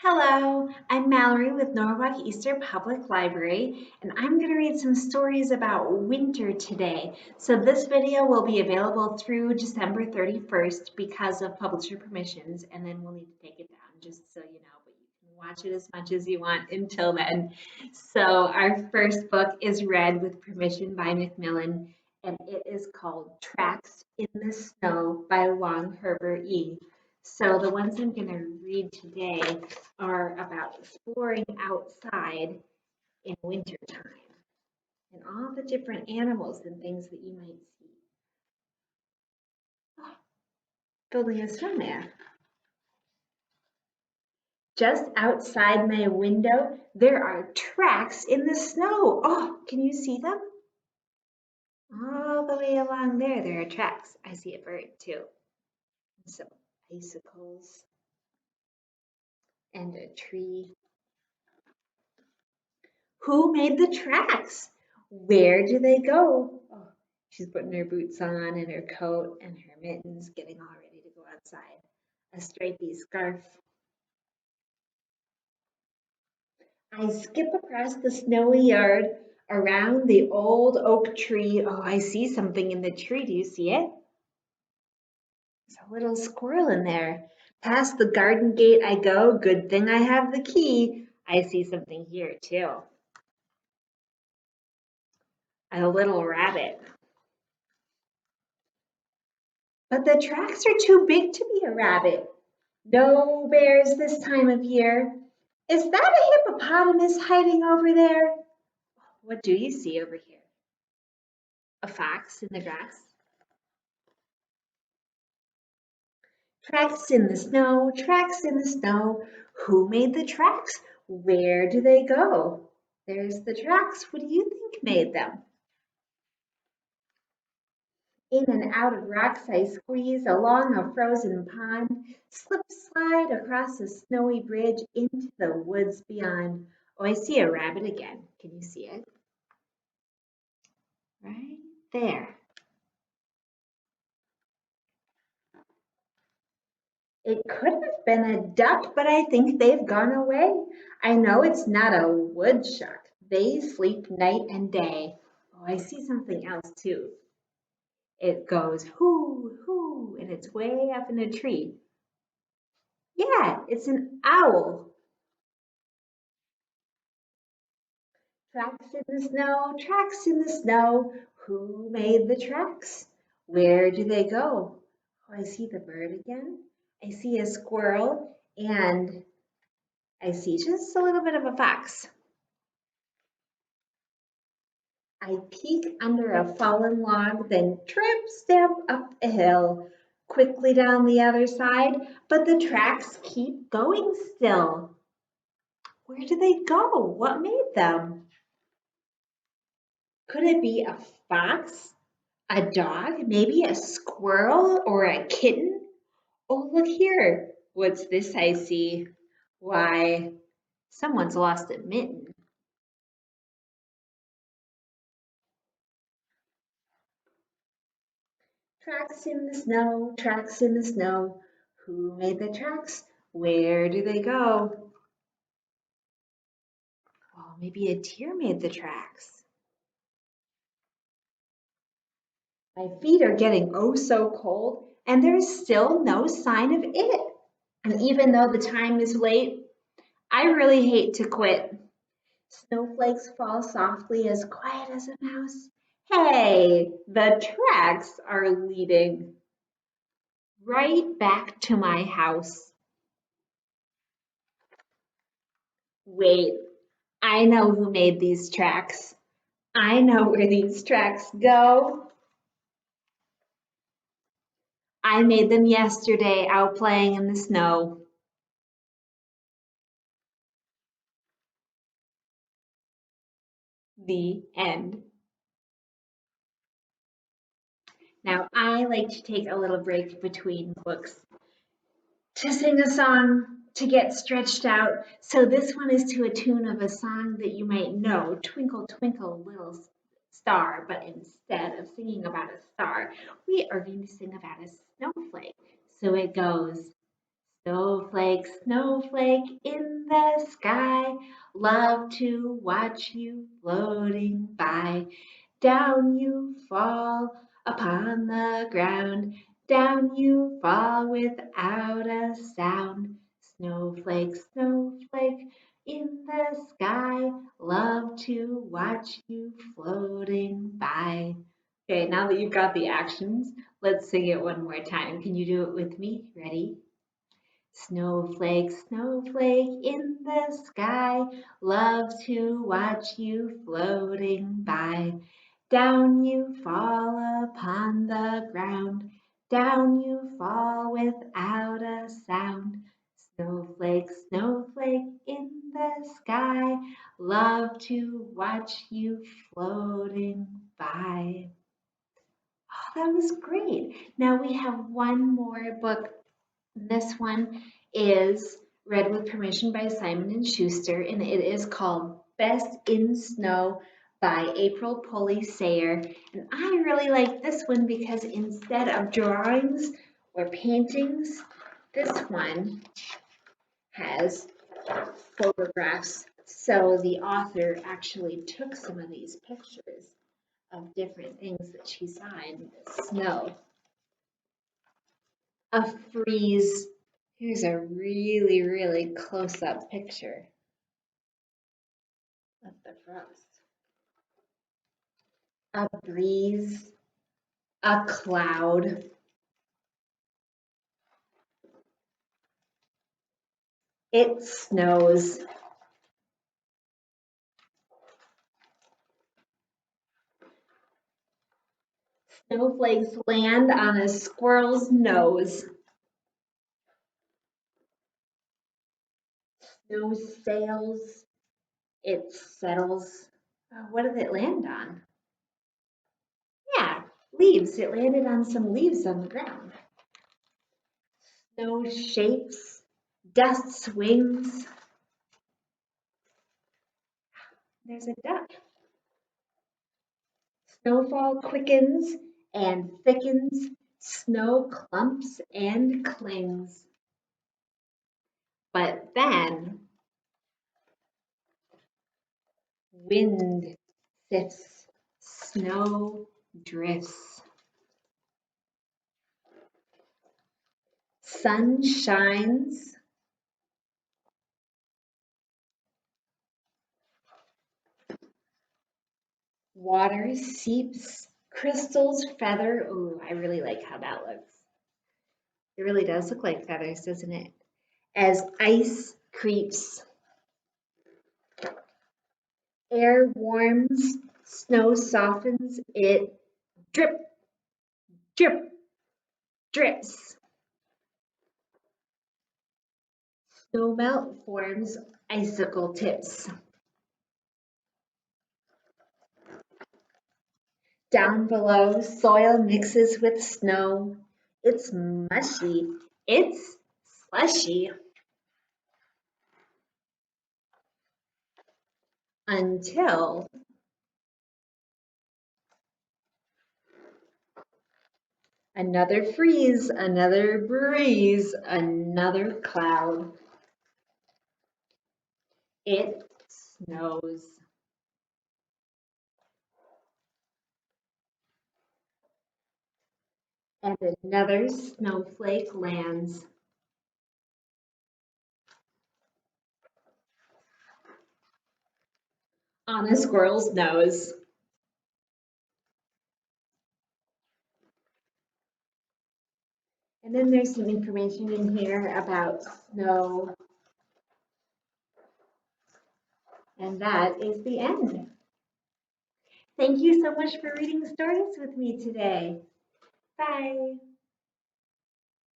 Hello, I'm Mallory with Norwalk Eastern Public Library, and I'm going to read some stories about winter today. So this video will be available through December 31st because of publisher permissions, and then we'll need to take it down just so you know, but you can watch it as much as you want until then. So our first book is read with permission by Macmillan, and it is called Tracks in the Snow by Wong Herbert Lee. So the ones I'm going to read today are about exploring outside in wintertime and all the different animals and things that you might see. Oh, building a snowman. Just outside my window, there are tracks in the snow. Oh, can you see them? All the way along there are tracks. I see a bird too. And some icicles and a tree. Who made the tracks? Where do they go? Oh, she's putting her boots on and her coat and her mittens, getting all ready to go outside. A stripy scarf. I skip across the snowy yard around the old oak tree. Oh, I see something in the tree. Do you see it? There's a little squirrel in there. Past the garden gate I go. Good thing I have the key. I see something here too. A little rabbit. But the tracks are too big to be a rabbit. No bears this time of year. Is that a hippopotamus hiding over there? What do you see over here? A fox in the grass? Tracks in the snow, tracks in the snow. Who made the tracks? Where do they go? There's the tracks. What do you think made them? In and out of rocks I squeeze, along a frozen pond, slip slide across a snowy bridge into the woods beyond. Oh, I see a rabbit again. Can you see it? Right there. It could have been a duck, but I think they've gone away. I know it's not a woodchuck. They sleep night and day. Oh, I see something else too. It goes hoo, hoo, and it's way up in a tree. Yeah, it's an owl. Tracks in the snow, tracks in the snow. Who made the tracks? Where do they go? Oh, I see the bird again. I see a squirrel, and I see just a little bit of a fox. I peek under a fallen log, then tramp stamp up a hill, quickly down the other side, but the tracks keep going still. Where do they go? What made them? Could it be a fox? A dog? Maybe a squirrel or a kitten? Oh, look here. What's this I see? Why, someone's lost a mitten. Tracks in the snow, tracks in the snow. Who made the tracks? Where do they go? Oh, maybe a deer made the tracks. My feet are getting oh so cold, and there's still no sign of it. And even though the time is late, I really hate to quit. Snowflakes fall softly, as quiet as a mouse. Hey, the tracks are leading right back to my house. Wait, I know who made these tracks. I know where these tracks go. I made them yesterday out playing in the snow. The end. Now, I like to take a little break between books to sing a song to get stretched out. So this one is to a tune of a song that you might know, Twinkle, Twinkle, Little Star. But instead of singing about a star, we are going to sing about a snowflake. So it goes, snowflake, snowflake in the sky. Love to watch you floating by. Down you fall upon the ground. Down you fall without a sound. Snowflake, snowflake in the sky. Love to watch you floating by. Okay, now that you've got the actions, let's sing it one more time. Can you do it with me? Ready? Snowflake, snowflake in the sky, love to watch you floating by. Down you fall upon the ground, down you fall without a sound. Snowflake, snowflake in the sky, love to watch you floating by. Oh, that was great. Now we have one more book. This one is read with permission by Simon and Schuster, and it is called Best in Snow by April Pulley Sayre. And I really like this one because instead of drawings or paintings, this one has photographs. So the author actually took some of these pictures of different things that she saw in the snow. A freeze. Here's a really, really close-up picture of the frost. A breeze, a cloud. It snows. Snowflakes land on a squirrel's nose. Snow sails. It settles. What did it land on? Yeah, leaves. It landed on some leaves on the ground. Snow shapes. Dust swings. There's a duck. Snowfall quickens and thickens. Snow clumps and clings. But then wind sifts, snow drifts. Sun shines. Water seeps. Crystals feather. Ooh, I really like how that looks. It really does look like feathers, doesn't it? As ice creeps. Air warms. Snow softens. It drip, drip, drips. Snowmelt forms icicle tips. Down below, soil mixes with snow. It's mushy. It's slushy. Until another freeze, another breeze, another cloud. It snows. And another snowflake lands. On a squirrel's nose. And then there's some information in here about snow. And that is the end. Thank you so much for reading stories with me today. Bye.